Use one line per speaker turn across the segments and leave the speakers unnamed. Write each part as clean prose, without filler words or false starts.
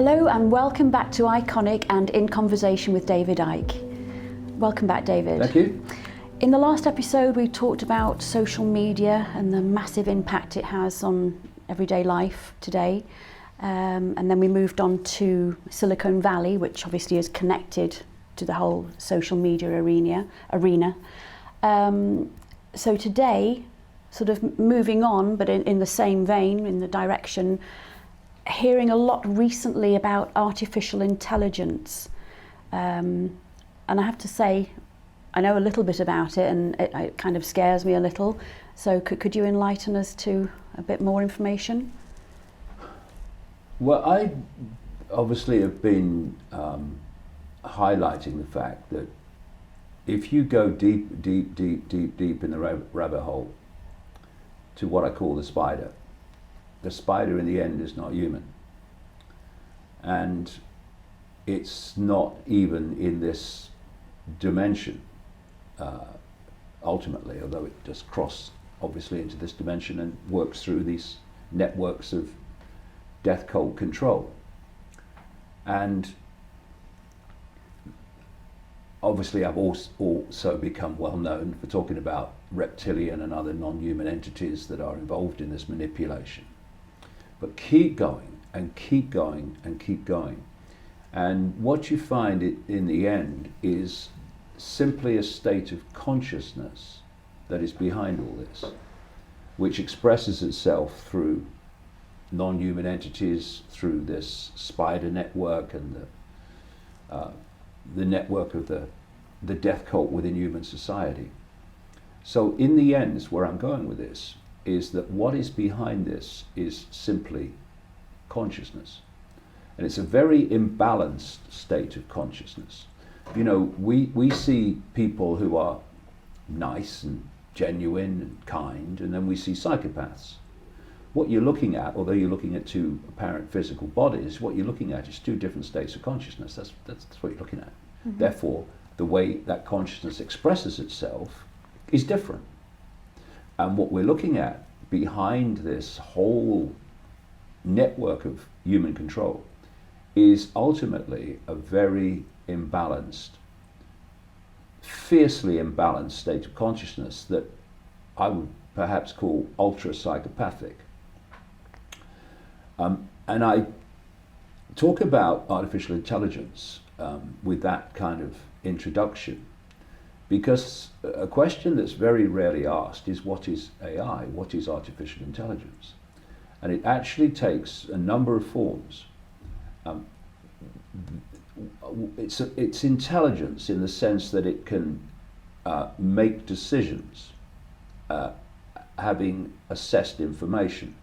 Hello and welcome back to Iconic and In Conversation with David Icke. Welcome back, David.
Thank you.
In the last episode we talked about social media and the massive impact it has on everyday life today. And then we moved on to Silicon Valley, which obviously is connected to the whole social media arena. So today, sort of moving on, but in the same vein, in the direction, hearing a lot recently about artificial intelligence. And I have to say, I know a little bit about it and it kind of scares me a little. So could you enlighten us to a bit more information?
Well, I obviously have been highlighting the fact that if you go deep in the rabbit hole to what I call the spider in the end is not human. And it's not even in this dimension, ultimately, although it does cross obviously into this dimension and works through these networks of death cult control. And obviously I've also become well known for talking about reptilian and other non-human entities that are involved in this manipulation. But keep going and keep going and keep going. And what you find in the end is simply a state of consciousness that is behind all this, which expresses itself through non-human entities, through this spider network and the network of the death cult within human society. So in the end, is where I'm going with this, is that what is behind this is simply consciousness. And it's a very imbalanced state of consciousness. You know, we see people who are nice and genuine and kind, and then we see psychopaths. What you're looking at, although you're looking at two apparent physical bodies, what you're looking at is two different states of consciousness. That's what you're looking at. Mm-hmm. Therefore, the way that consciousness expresses itself is different. And what we're looking at behind this whole network of human control is ultimately a very imbalanced, fiercely imbalanced state of consciousness that I would perhaps call ultra-psychopathic. And I talk about artificial intelligence with that kind of introduction because a question that's very rarely asked is, what is AI? What is artificial intelligence? And it actually takes a number of forms. It's intelligence in the sense that it can make decisions having assessed information.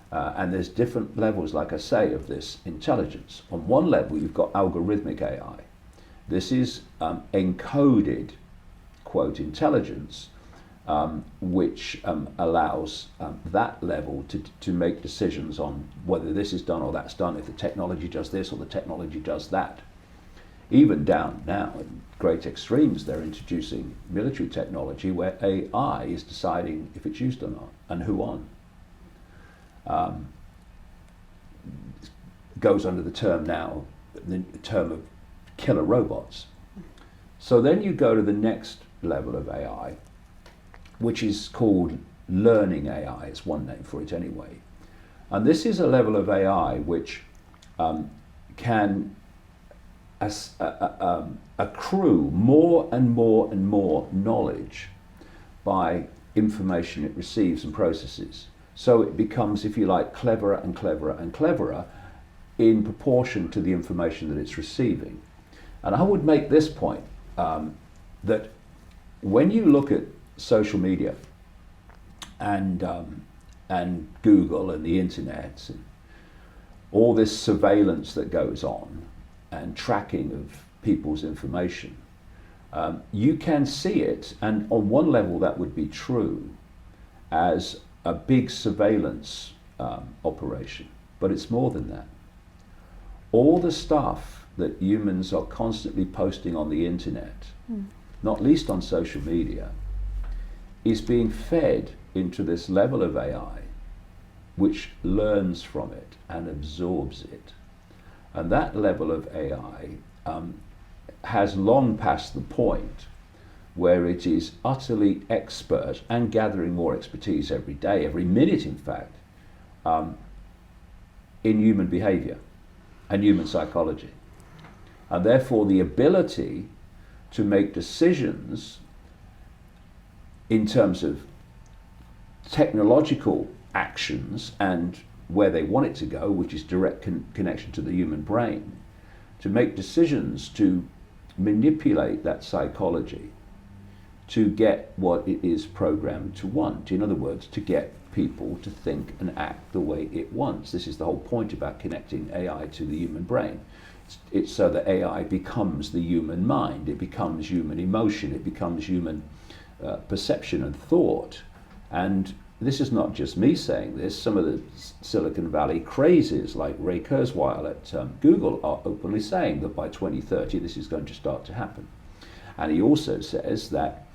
And there's different levels, like I say, of this intelligence. On one level, you've got algorithmic AI. This is encoded, quote, intelligence, which allows that level to make decisions on whether this is done or that's done, if the technology does this or the technology does that. Even down now, in great extremes, they're introducing military technology where AI is deciding if it's used or not, and who on. Goes under the term now, the term of killer robots. So then you go to the next level of AI, which is called learning AI. It's one name for it anyway. And this is a level of AI which can accrue more and more and more knowledge by information it receives and processes. So it becomes, if you like, cleverer and cleverer and cleverer in proportion to the information that it's receiving. And I would make this point, that when you look at social media and Google and the internet and all this surveillance that goes on and tracking of people's information, you can see it, and on one level that would be true, as a big surveillance operation, but it's more than that. All the stuff that humans are constantly posting on the internet, not least on social media, is being fed into this level of AI which learns from it and absorbs it. And that level of AI has long passed the point where it is utterly expert and gathering more expertise every day, every minute in fact, in human behavior and human psychology. And therefore the ability to make decisions in terms of technological actions and where they want it to go, which is direct connection to the human brain, to make decisions to manipulate that psychology to get what it is programmed to want. In other words, to get people to think and act the way it wants. This is the whole point about connecting AI to the human brain. It's so that AI becomes the human mind, it becomes human emotion, it becomes human perception and thought. And this is not just me saying this. Some of the Silicon Valley crazies like Ray Kurzweil at Google are openly saying that by 2030 this is going to start to happen. And he also says that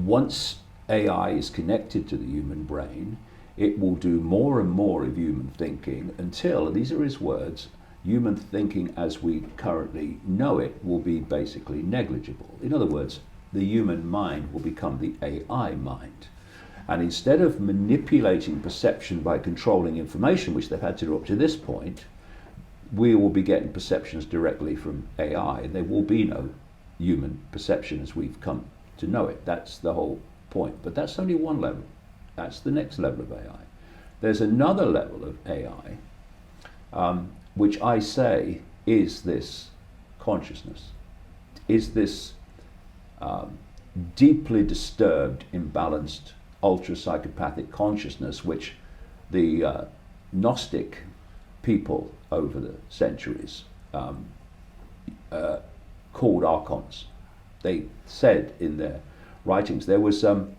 once AI is connected to the human brain, it will do more and more of human thinking until, and these are his words, human thinking as we currently know it will be basically negligible. In other words, the human mind will become the AI mind. And instead of manipulating perception by controlling information, which they've had to do up to this point, we will be getting perceptions directly from AI, and there will be no human perception as we've come to know it. That's the whole point. But that's only one level. That's the next level of AI. There's another level of AI, which I say is this consciousness, is this deeply disturbed, imbalanced, ultra-psychopathic consciousness, which the Gnostic people over the centuries called archons. They said in their writings, there was an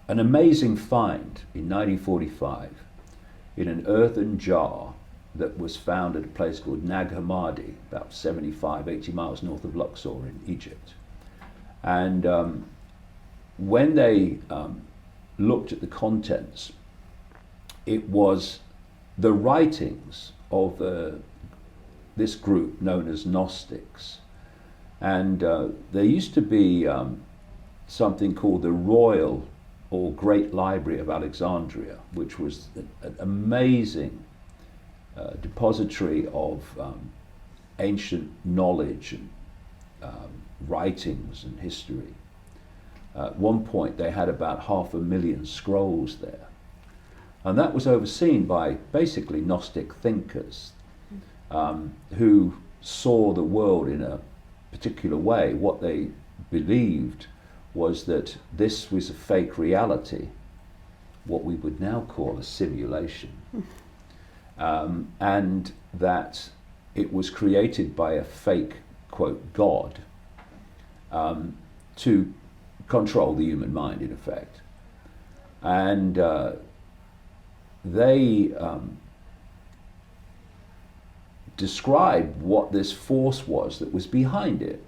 amazing find in 1945 in an earthen jar that was found at a place called Nag Hammadi, about 75, 80 miles north of Luxor in Egypt. And when they looked at the contents, it was the writings of this group known as Gnostics. And there used to be something called the Royal or Great Library of Alexandria, which was an amazing depository of ancient knowledge and writings and history. At one point they had about 500,000 scrolls there. And that was overseen by basically Gnostic thinkers who saw the world in a particular way. What they believed was that this was a fake reality, what we would now call a simulation, and that it was created by a fake, quote, God, to control the human mind, in effect. And they described what this force was that was behind it.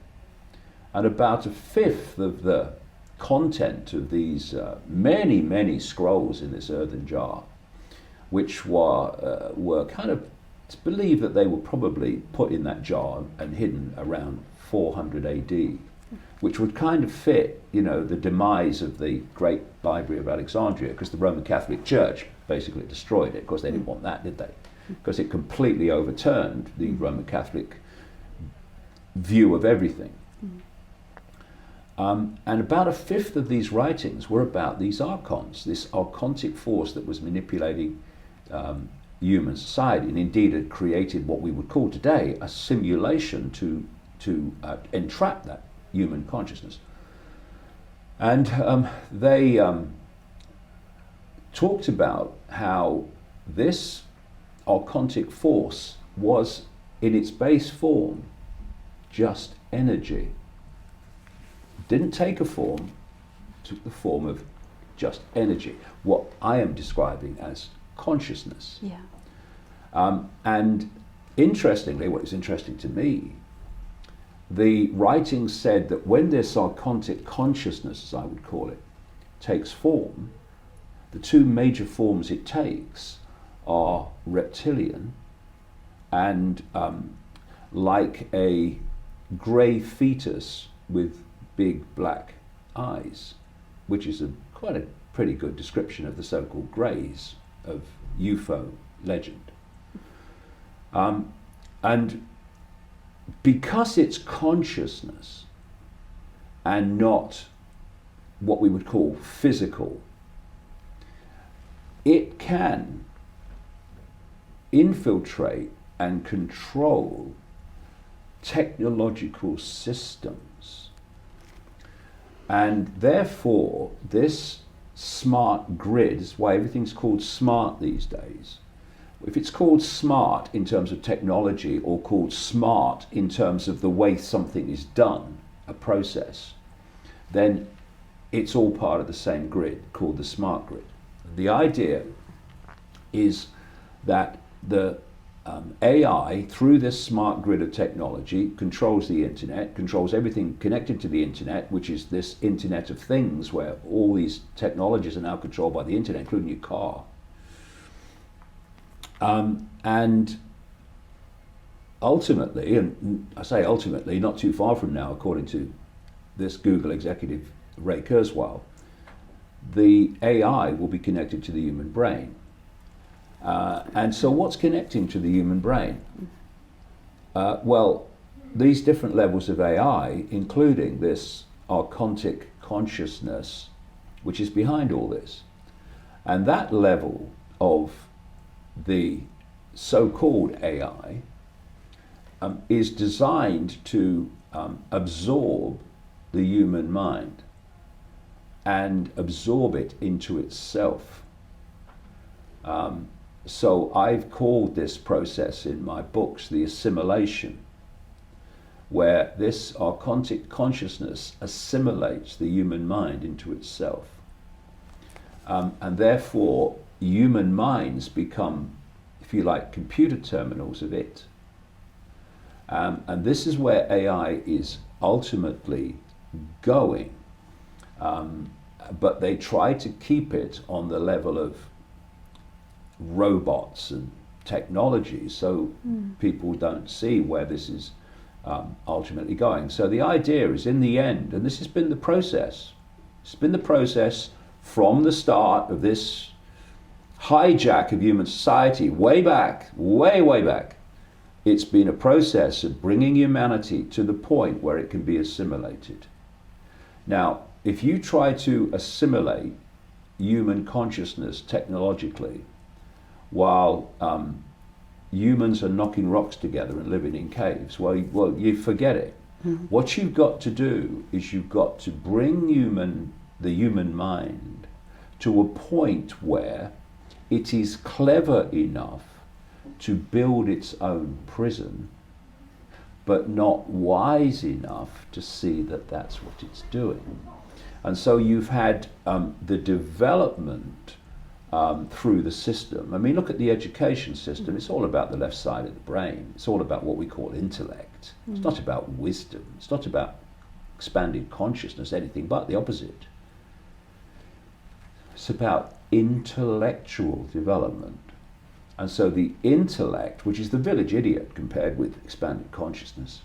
And about a fifth of the content of these many, many scrolls in this earthen jar, which were kind of, it's believed that they were probably put in that jar and hidden around 400 AD, which would kind of fit, you know, the demise of the Great Library of Alexandria, because the Roman Catholic Church basically destroyed it. Of course, they didn't want that, did they? Because it completely overturned the Roman Catholic view of everything. And about a fifth of these writings were about these archons, this archontic force that was manipulating human society, and indeed had created what we would call today a simulation to entrap that human consciousness. And they talked about how this archontic force was, in its base form, just energy. Didn't take a form, took the form of just energy, what I am describing as consciousness.
Yeah.
And interestingly, what is interesting to me, the writings said that when this archontic consciousness, as I would call it, takes form, the two major forms it takes are reptilian and like a grey fetus with big black eyes, which is quite a pretty good description of the so-called greys of UFO legend. And because it's consciousness and not what we would call physical, it can infiltrate and control technological systems. And therefore, this smart grid is why everything's called smart these days. If it's called smart in terms of technology or called smart in terms of the way something is done, a process, then it's all part of the same grid called the smart grid. The idea is that the AI, through this smart grid of technology, controls the internet, controls everything connected to the internet, which is this Internet of Things, where all these technologies are now controlled by the internet, including your car. And ultimately, and I say ultimately, not too far from now, according to this Google executive, Ray Kurzweil, the AI will be connected to the human brain. And so what's connecting to the human brain? Well, these different levels of AI, including this archontic consciousness, which is behind all this. And that level of the so-called AI is designed to absorb the human mind and absorb it into itself. So I've called this process in my books the assimilation, where this archontic consciousness assimilates the human mind into itself. And therefore, human minds become, if you like, computer terminals of it. And this is where AI is ultimately going. But they try to keep it on the level of robots and technology, so people don't see where this is ultimately going. So the idea is, in the end, and this has been the process, it's been the process from the start of this hijack of human society, way back, way back. It's been a process of bringing humanity to the point where it can be assimilated. Now, if you try to assimilate human consciousness technologically, while humans are knocking rocks together and living in caves, well, you forget it. Mm-hmm. What you've got to do is you've got to bring the human mind to a point where it is clever enough to build its own prison, but not wise enough to see that that's what it's doing. And so you've had the development through the system. I mean, look at the education system. It's all about the left side of the brain. It's all about what we call intellect. It's not about wisdom. It's not about expanded consciousness, anything but the opposite. It's about intellectual development. And so the intellect, which is the village idiot compared with expanded consciousness,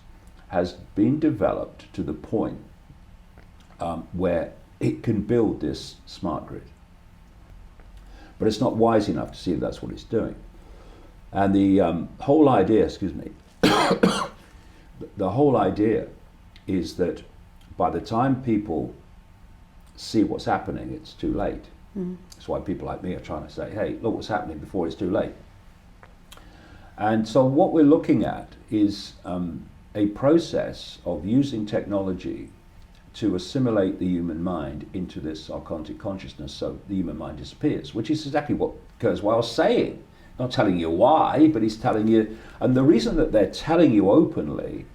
has been developed to the point where it can build this smart grid. But it's not wise enough to see that that's what it's doing. And the whole idea, the whole idea is that by the time people see what's happening, it's too late. That's why people like me are trying to say, hey, look what's happening before it's too late. And so what we're looking at is a process of using technology to assimilate the human mind into this archontic consciousness, so the human mind disappears, which is exactly what Kurzweil's saying. Not telling you why, but he's telling you, and the reason that they're telling you openly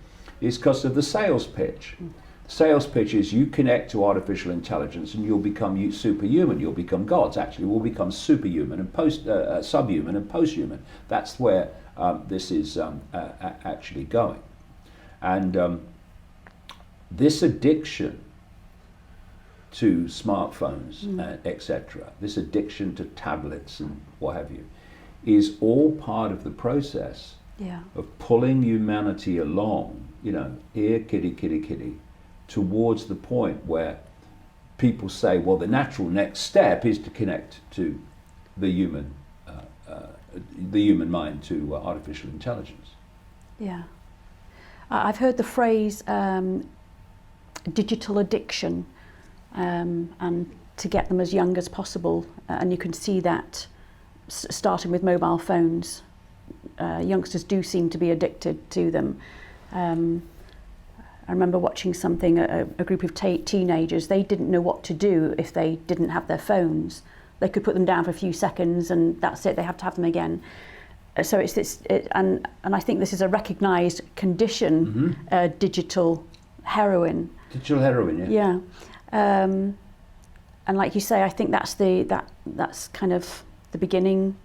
is because of the sales pitch. The sales pitch is you connect to artificial intelligence and you'll become superhuman, you'll become gods. Actually, we'll become superhuman and subhuman and posthuman. That's where this is actually going. And this addiction to smartphones, etc., this addiction to tablets and what have you, is all part of the process
Yeah.
of pulling humanity along, here, kitty, kitty, kitty, towards the point where people say, well, the natural next step is to connect to the human mind, to artificial intelligence.
Yeah. I've heard the phrase digital addiction, and to get them as young as possible. And you can see that starting with mobile phones. Youngsters do seem to be addicted to them. I remember watching something, a group of teenagers, they didn't know what to do if they didn't have their phones. They could put them down for a few seconds and that's it, they have to have them again. So it's this, and I think this is a recognised condition, digital heroin.
Digital heroin, yeah.
Yeah. And like you say, I think that's that's kind of the beginning,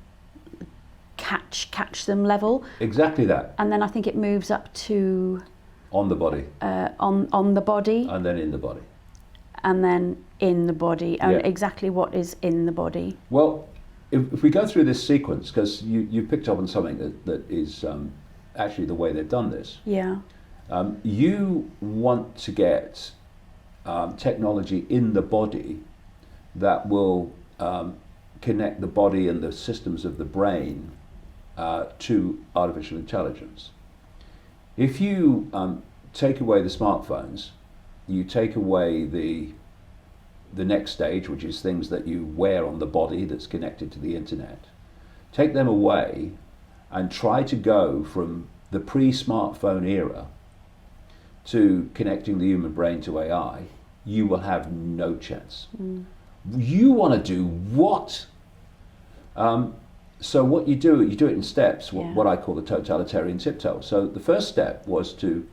catch them level.
Exactly that.
And then I think it moves up to
on the body.
On the body.
And then in the body.
And then in the body. And exactly what is in the body?
Well, if we go through this sequence, because you picked up on something that is actually the way they've done this.
Yeah.
You want to get technology in the body that will connect the body and the systems of the brain to artificial intelligence. If you take away the smartphones, you take away the next stage, which is things that you wear on the body that's connected to the internet. Take them away and try to go from the pre-smartphone era to connecting the human brain to AI, you will have no chance. You want to do what? So what you do it in steps, what I call the totalitarian tiptoe. So the first step was to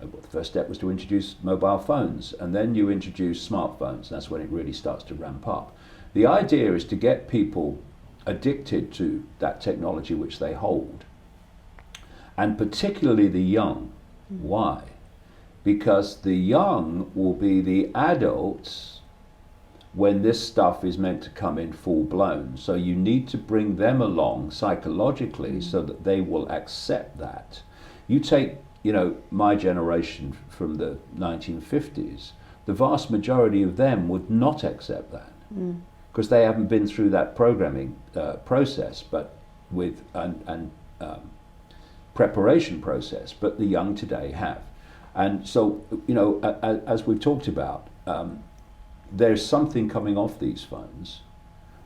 introduce mobile phones, and then you introduce smartphones. That's when it really starts to ramp up. The idea is to get people addicted to that technology which they hold, and particularly the young. Why? Because the young will be the adults when this stuff is meant to come in full blown. So you need to bring them along psychologically so that they will accept that. You take, my generation from the 1950s, the vast majority of them would not accept that because they haven't been through that programming process, but with and preparation process. But the young today have, and so as we've talked about, there's something coming off these phones,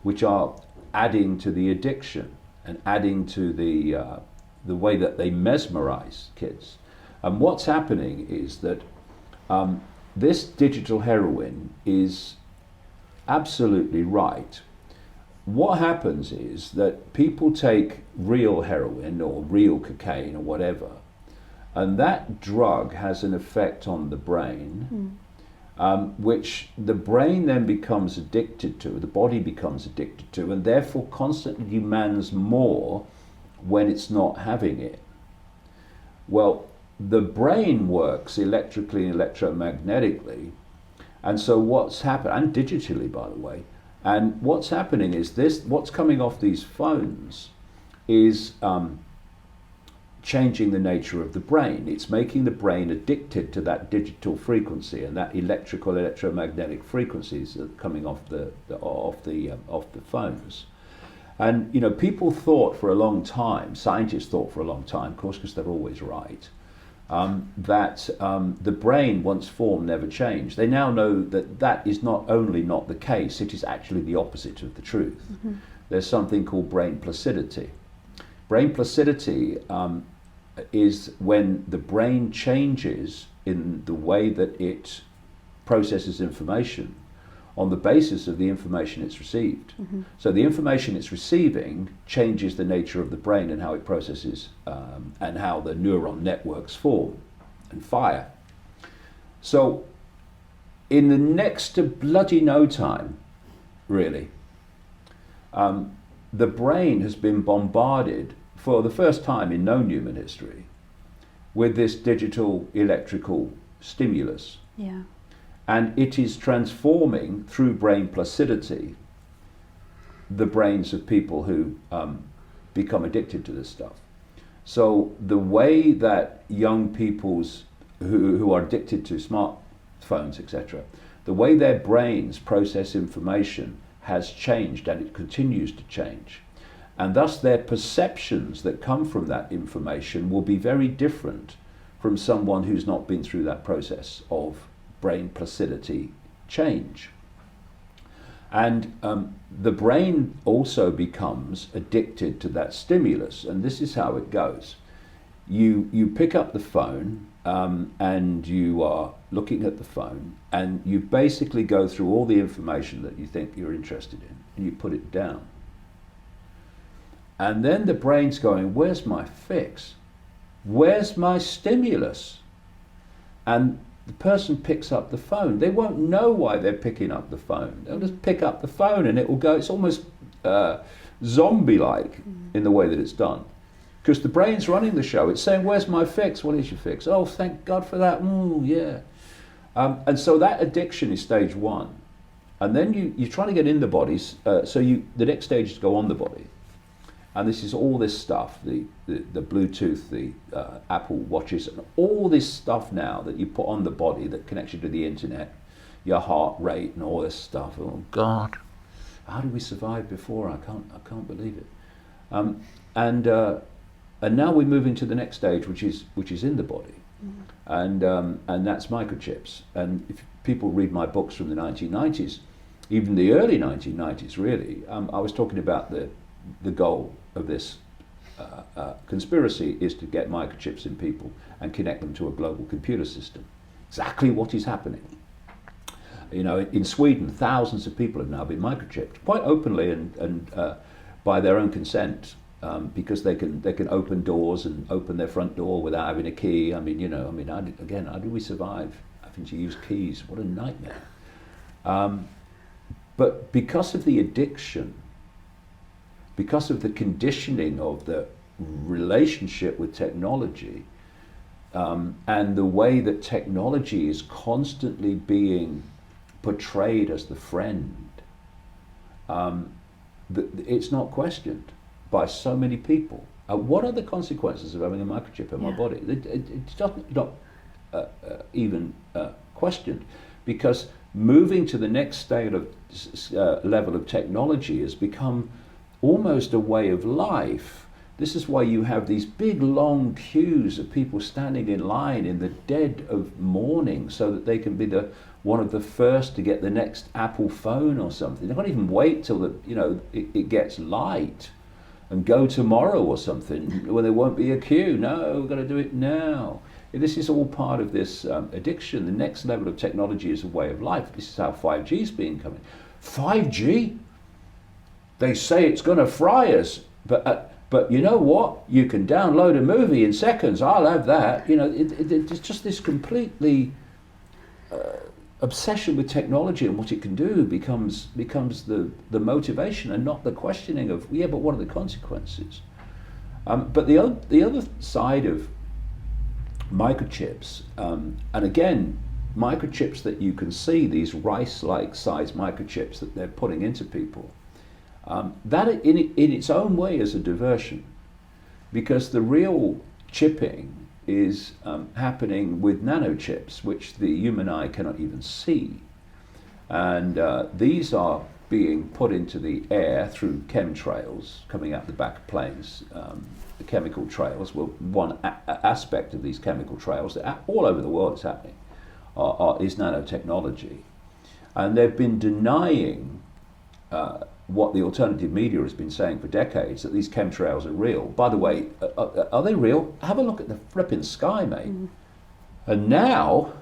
which are adding to the addiction and adding to the way that they mesmerize kids. And what's happening is that this digital heroin is absolutely right. What happens is that people take real heroin or real cocaine or whatever, and that drug has an effect on the brain, which the brain then becomes addicted to, the body becomes addicted to, and therefore constantly demands more when it's not having it. Well, the brain works electrically and electromagnetically, and so what's happened, and digitally by the way, and what's happening is what's coming off these phones is changing the nature of the brain. It's making the brain addicted to that digital frequency and that electromagnetic frequencies that are coming off the phones. And people thought for a long time, scientists thought for a long time, of course, because they're always right, that the brain once formed never changed. They now know that that is not only not the case, it is actually the opposite of the truth. There's something called brain placidity. Brain placidity is when the brain changes in the way that it processes information on the basis of the information it's received. So the information it's receiving changes the nature of the brain and how it processes and how the neuron networks form and fire. So in the next to bloody no time, really, the brain has been bombarded for the first time in known human history with this digital electrical stimulus.
Yeah.
And it is transforming through brain placidity the brains of people who become addicted to this stuff. So the way that young people's who are addicted to smartphones, etc., the way their brains process information has changed, and it continues to change. And thus their perceptions that come from that information will be very different from someone who's not been through that process of brain placidity change. And the brain also becomes addicted to that stimulus, and this is how it goes. You pick up the phone, and you are looking at the phone, and you basically go through all the information that you think you're interested in, and you put it down. And then the brain's going, where's my fix? Where's my stimulus? And the person picks up the phone. They won't know why they're picking up the phone. They'll just pick up the phone and it will go, it's almost zombie-like in the way that it's done. Because the brain's running the show. It's saying, where's my fix? What is your fix? Oh, thank God for that. Yeah. And so that addiction is stage one. And then you're trying to get in the bodies. The next stage is to go on the body. And this is all this stuff, the Bluetooth, the Apple Watches, and all this stuff now that you put on the body that connects you to the internet, your heart rate and all this stuff. Oh God, how did we survive before? I can't believe it. And now we're moving to the next stage, which is in the body, and that's microchips. And if people read my books from the 1990s, even the early 1990s, really, I was talking about the goal of this conspiracy is to get microchips in people and connect them to a global computer system. Exactly what is happening. You know, in Sweden, thousands of people have now been microchipped, quite openly and by their own consent, because they can open doors and open their front door without having a key. How do we survive having to use keys? What a nightmare. But because of the addiction, because of the conditioning of the relationship with technology, and the way that technology is constantly being portrayed as the friend, it's not questioned by so many people. What are the consequences of having a microchip in my body? It's not even questioned, because moving to the next state of level of technology has become almost a way of life. This is why you have these big long queues of people standing in line in the dead of morning so that they can be one of the first to get the next Apple phone or something. They can't even wait till it gets light and go tomorrow or something when there won't be a queue. No, we've got to do it now. This is all part of this addiction. The next level of technology is a way of life. This is how 5G is being coming. 5G? They say it's going to fry us, but you know what? You can download a movie in seconds. I'll have that. It's just this completely obsession with technology and what it can do becomes the motivation and not the questioning of but what are the consequences? But the other side of microchips, and again, microchips that you can see, these rice-like size microchips that they're putting into people. That in its own way is a diversion, because the real chipping is happening with nanochips, which the human eye cannot even see. And these are being put into the air through chemtrails coming out the back of planes. The chemical trails, well, one aspect of these chemical trails that all over the world is happening is nanotechnology. And they've been denying what the alternative media has been saying for decades, that these chemtrails are real. By the way, are they real? Have a look at the flipping sky, mate. And now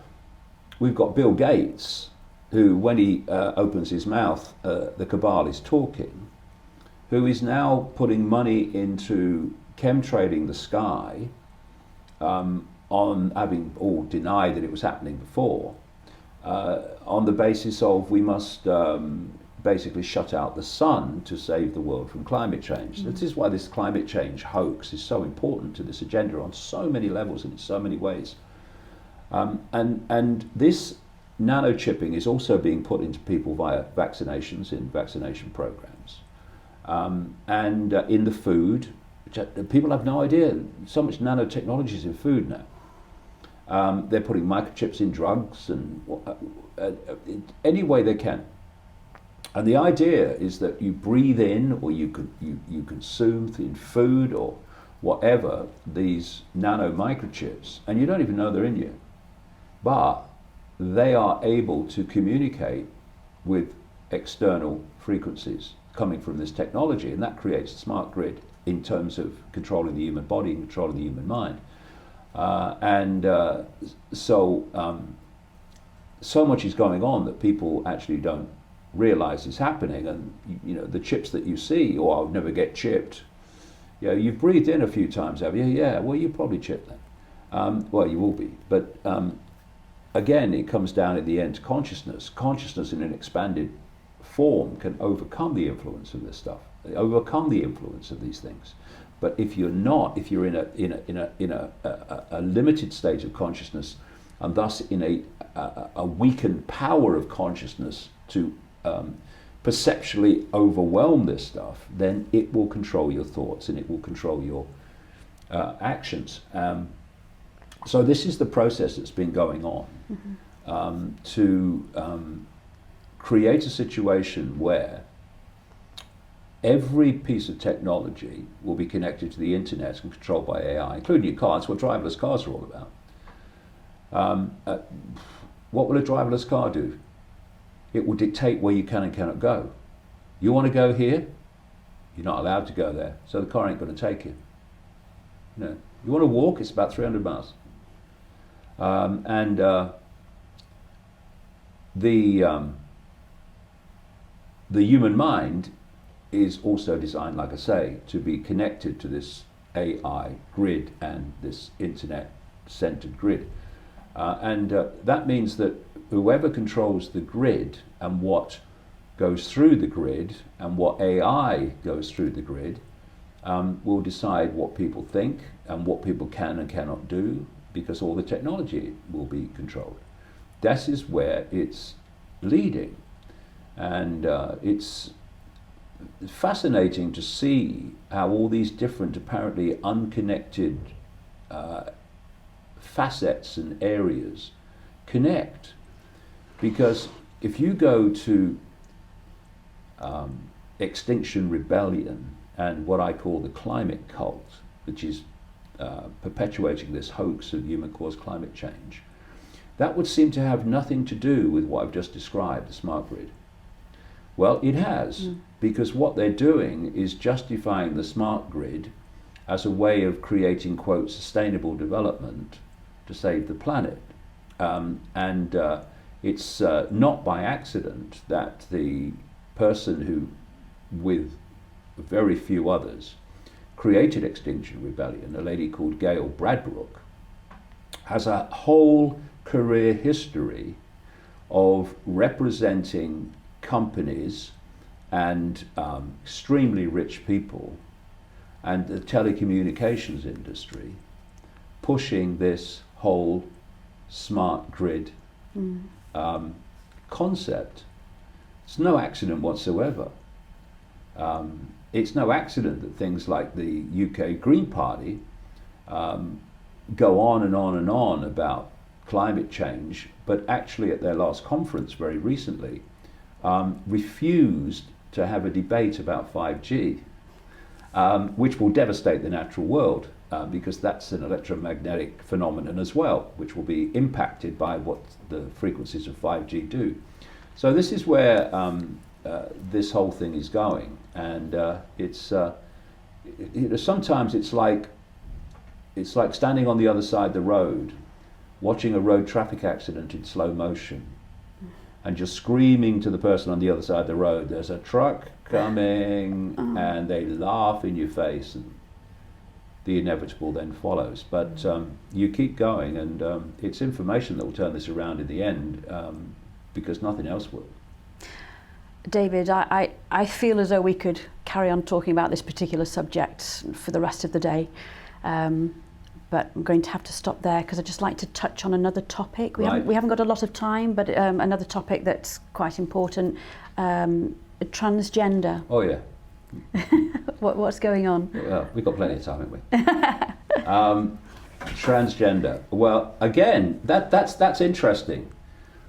we've got Bill Gates, who, when he opens his mouth, the cabal is talking, who is now putting money into chemtrailing the sky, on having all denied that it was happening before, on the basis of we must basically shut out the sun to save the world from climate change. This is why this climate change hoax is so important to this agenda on so many levels and in so many ways. And this nanochipping is also being put into people via vaccinations in vaccination programs, and in the food, people have no idea. So much nanotechnology is in food now. They're putting microchips in drugs and any way they can. And the idea is that you breathe in, or you consume in food or whatever these nano microchips, and you don't even know they're in you. But they are able to communicate with external frequencies coming from this technology, and that creates a smart grid in terms of controlling the human body and controlling the human mind. So much is going on that people actually don't realize is happening. And you know, the chips that you see, or I'll never get chipped. Yeah, you've breathed in a few times, have you? Yeah, well, you're probably chipped then. Well, you will be. But again, it comes down at the end to consciousness. Consciousness in an expanded form can overcome the influence of this stuff, overcome the influence of these things. But if you're not, if you're in a limited state of consciousness, and thus in a weakened power of consciousness to perceptually overwhelm this stuff, then it will control your thoughts and it will control your actions. So this is the process that's been going on, to create a situation where every piece of technology will be connected to the internet and controlled by AI, including your car. That's what driverless cars are all about. What will a driverless car do? It will dictate where you can and cannot go. You want to go here? You're not allowed to go there, so the car ain't going to take you. You know, you want to walk? It's about 300 miles. The human mind is also designed, like I say, to be connected to this AI grid and this internet-centered grid. That means that whoever controls the grid and what goes through the grid and what AI goes through the grid will decide what people think and what people can and cannot do, because all the technology will be controlled. That is where it's leading. And it's fascinating to see how all these different, apparently unconnected facets and areas connect. Because if you go to Extinction Rebellion and what I call the climate cult, which is perpetuating this hoax of human-caused climate change, that would seem to have nothing to do with what I've just described, the smart grid. Well, it has, because what they're doing is justifying the smart grid as a way of creating, quote, sustainable development to save the planet. It's not by accident that the person who, with very few others, created Extinction Rebellion, a lady called Gail Bradbrook, has a whole career history of representing companies and extremely rich people and the telecommunications industry, pushing this whole smart grid concept. It's no accident whatsoever. It's no accident that things like the UK Green Party go on and on and on about climate change, but actually at their last conference very recently refused to have a debate about 5G, which will devastate the natural world, because that's an electromagnetic phenomenon as well, which will be impacted by what the frequencies of 5G do. So this is where this whole thing is going, and it's sometimes it's like standing on the other side of the road, watching a road traffic accident in slow motion, and just screaming to the person on the other side of the road, "There's a truck coming," and they laugh in your face, and the inevitable then follows. But you keep going, and it's information that will turn this around in the end, because nothing else will.
David, I feel as though we could carry on talking about this particular subject for the rest of the day. But I'm going to have to stop there because I'd just like to touch on another topic. We haven't got a lot of time, but another topic that's quite important, transgender.
Oh yeah.
What's going on?
Well, we've got plenty of time, haven't we? Transgender. Well, again, that's interesting,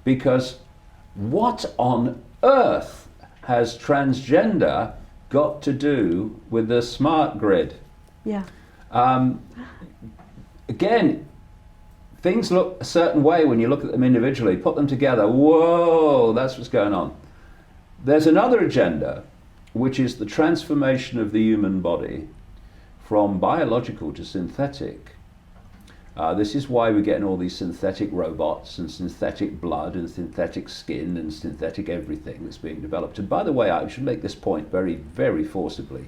because what on earth has transgender got to do with the smart grid?
Yeah.
Again, things look a certain way when you look at them individually. Put them together, whoa, that's what's going on. There's another agenda, which is the transformation of the human body from biological to synthetic. This is why we're getting all these synthetic robots and synthetic blood and synthetic skin and synthetic everything that's being developed. And by the way, I should make this point very, very forcibly.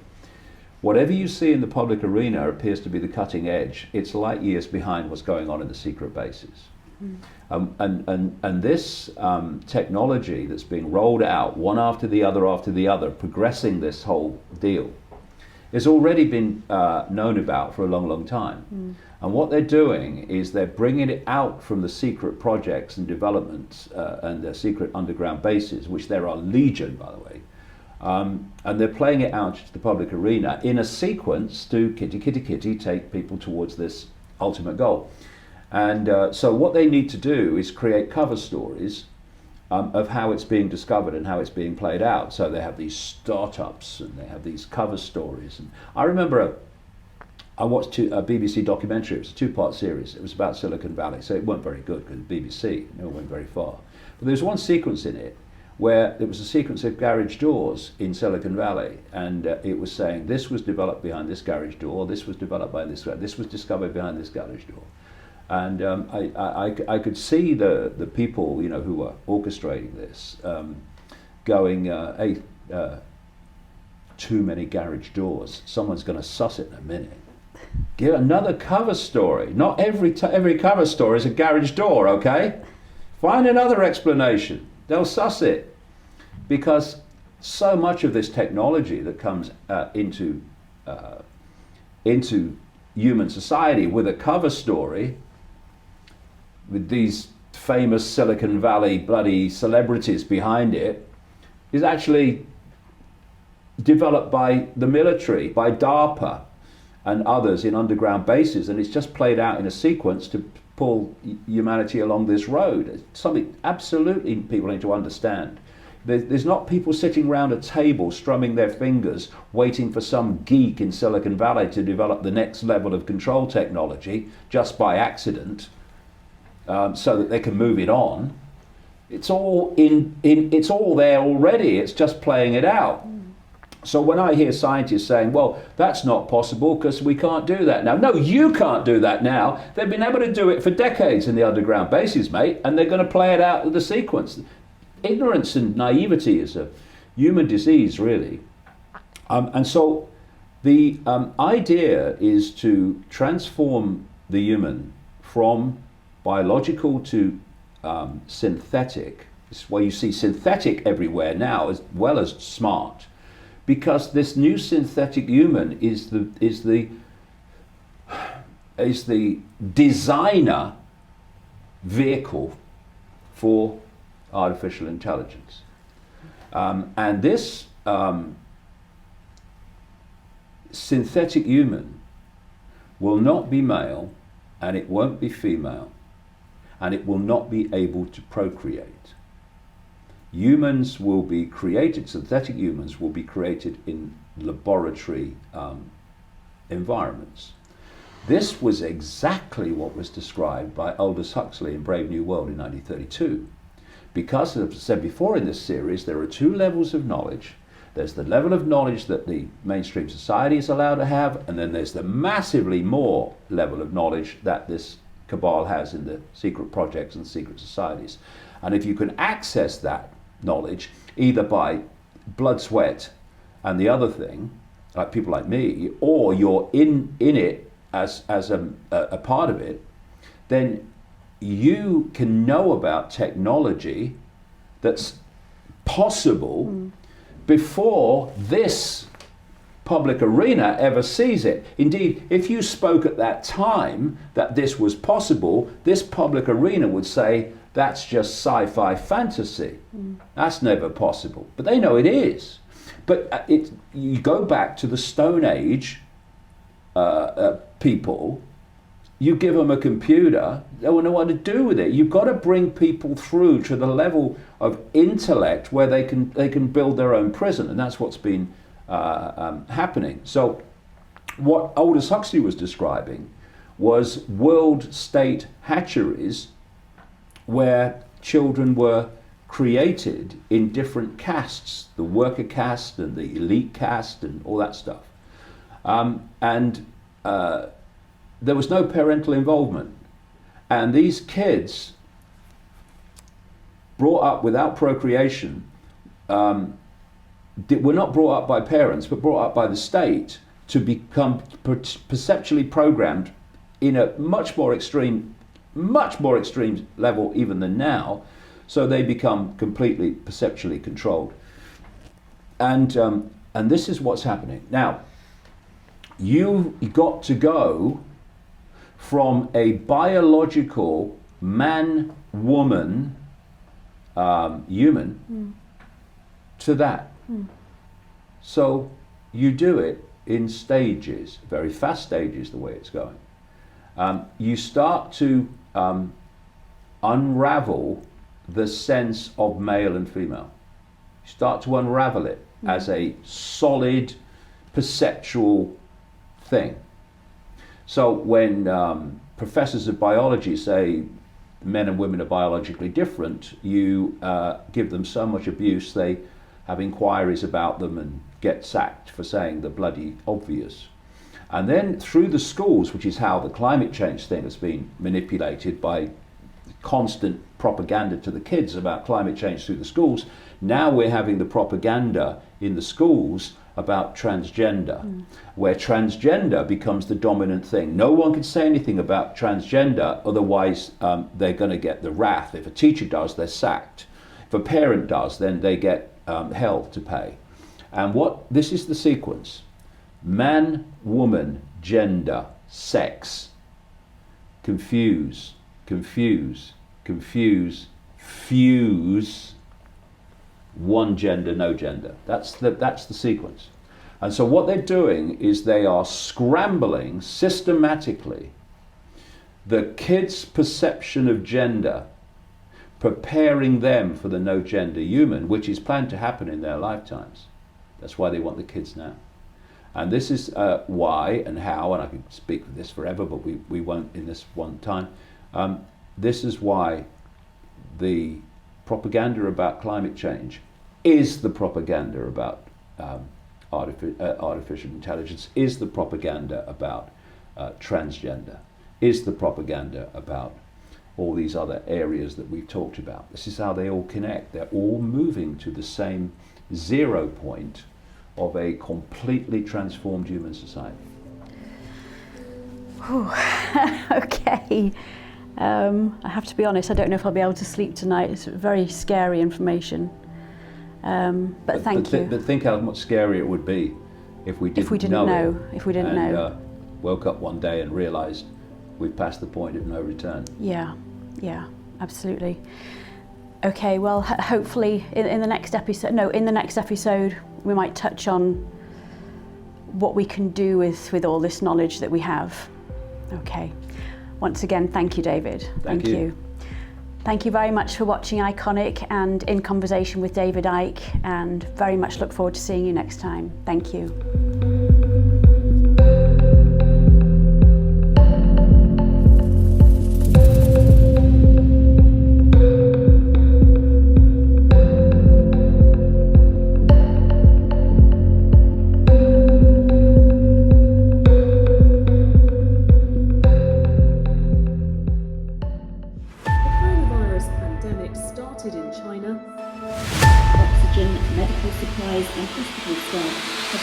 Whatever you see in the public arena appears to be the cutting edge. It's light years behind what's going on in the secret bases. And this technology that's being rolled out one after the other, progressing this whole deal, has already been known about for a long, long time. And what they're doing is they're bringing it out from the secret projects and developments and the secret underground bases, which there are legion, by the way. And they're playing it out to the public arena in a sequence to kitty, take people towards this ultimate goal. And so what they need to do is create cover stories of how it's being discovered and how it's being played out. So they have these startups and they have these cover stories. And I remember I watched a BBC documentary. It was a 2-part series. It was about Silicon Valley, so it weren't very good because BBC never went very far. But there was one sequence in it where there was a sequence of garage doors in Silicon Valley, and it was saying this was developed behind this garage door, this was developed by this was discovered behind this garage door. And I could see the people, you know, who were orchestrating this going, hey, too many garage doors. Someone's going to suss it in a minute. Give another cover story. Not every cover story is a garage door, okay? Find another explanation. They'll suss it. Because so much of this technology that comes into human society with a cover story, with these famous Silicon Valley bloody celebrities behind it, is actually developed by the military, by DARPA and others in underground bases, and it's just played out in a sequence to pull humanity along this road. It's something absolutely people need to understand. There's not people sitting around a table strumming their fingers waiting for some geek in Silicon Valley to develop the next level of control technology just by accident, so that they can move it on. It's all it's all there already. It's just playing it out. So when I hear scientists saying, well, that's not possible because we can't do that now. No, you can't do that now. They've been able to do it for decades in the underground bases, mate, and they're going to play it out with the sequence. Ignorance and naivety is a human disease, really. And so the idea is to transform the human from biological to synthetic. This is why you see synthetic everywhere now as well as smart. Because this new synthetic human is the designer vehicle for artificial intelligence. And this synthetic human will not be male, and it won't be female, and it will not be able to procreate. Humans will be created, synthetic humans will be created in laboratory environments. This was exactly what was described by Aldous Huxley in Brave New World in 1932. Because, as I said before in this series, there are 2 levels of knowledge. There's the level of knowledge that the mainstream society is allowed to have, and then there's the massively more level of knowledge that this cabal has in the secret projects and secret societies. And if you can access that knowledge, either by blood, sweat, and the other thing, like people like me, or you're in it as a part of it, then you can know about technology that's possible before this public arena ever sees it. Indeed, if you spoke at that time that this was possible, this public arena would say, that's just sci-fi fantasy. That's never possible. But they know it is. But you go back to the Stone Age people. You give them a computer, they won't know what to do with it. You've got to bring people through to the level of intellect where they can build their own prison, and that's what's been happening. So what Aldous Huxley was describing was world state hatcheries where children were created in different castes, the worker caste and the elite caste and all that stuff. There was no parental involvement. And these kids, brought up without procreation, were not brought up by parents, but brought up by the state to become perceptually programmed in a much more extreme level even than now. So they become completely perceptually controlled. And this is what's happening. Now, you got to go from a biological man-woman human to that. So you do it in stages, very fast stages, the way it's going. You start to unravel the sense of male and female. You start to unravel it as a solid perceptual thing. So when professors of biology say men and women are biologically different, you give them so much abuse, they have inquiries about them and get sacked for saying the bloody obvious. And then through the schools, which is how the climate change thing has been manipulated by constant propaganda to the kids about climate change through the schools, now we're having the propaganda in the schools about transgender, where transgender becomes the dominant thing. No one can say anything about transgender, otherwise they're going to get the wrath. If a teacher does, they're sacked. If a parent does, then they get hell to pay. And this is the sequence: man, woman, gender, sex, confuse, confuse, confuse, fuse, one gender, no gender. That's the sequence. And so what they're doing is they are scrambling systematically the kids' perception of gender, preparing them for the no gender human, which is planned to happen in their lifetimes. That's why they want the kids now. And this is why and how, and I could speak for this forever, but we won't in this one time. This is why the propaganda about climate change is the propaganda about artificial intelligence, is the propaganda about transgender, is the propaganda about all these other areas that we've talked about. This is how they all connect. They're all moving to the same 0 point of a completely transformed human society.
Okay. I have to be honest, I don't know if I'll be able to sleep tonight. It's very scary information. But thank you.
But think how much scarier it would be if we didn't know.
If we didn't know.
Woke up one day and realised we've passed the point of no return.
Yeah, absolutely. Okay, well, hopefully in the next episode, we might touch on what we can do with all this knowledge that we have. Okay. Once again, thank you, David.
Thank you.
Thank you very much for watching Iconic and In Conversation with David Icke, and very much look forward to seeing you next time. Thank you.
In China, oxygen, medical supplies and hospital staff have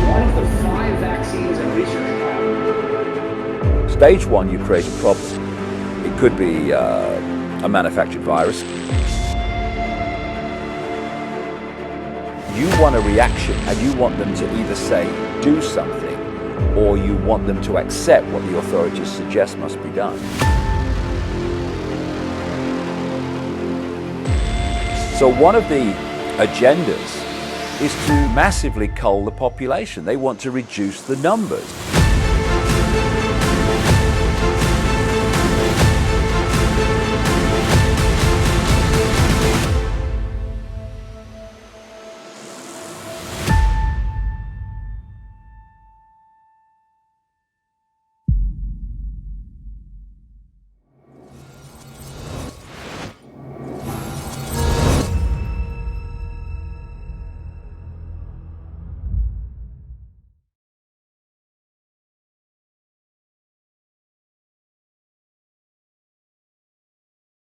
One of the 5 vaccines and research trials.
Stage 1, you create a problem. It could be a manufactured virus. You want a reaction, and you want them to either say, do something, or you want them to accept what the authorities suggest must be done. So one of the agendas is to massively cull the population. They want to reduce the numbers.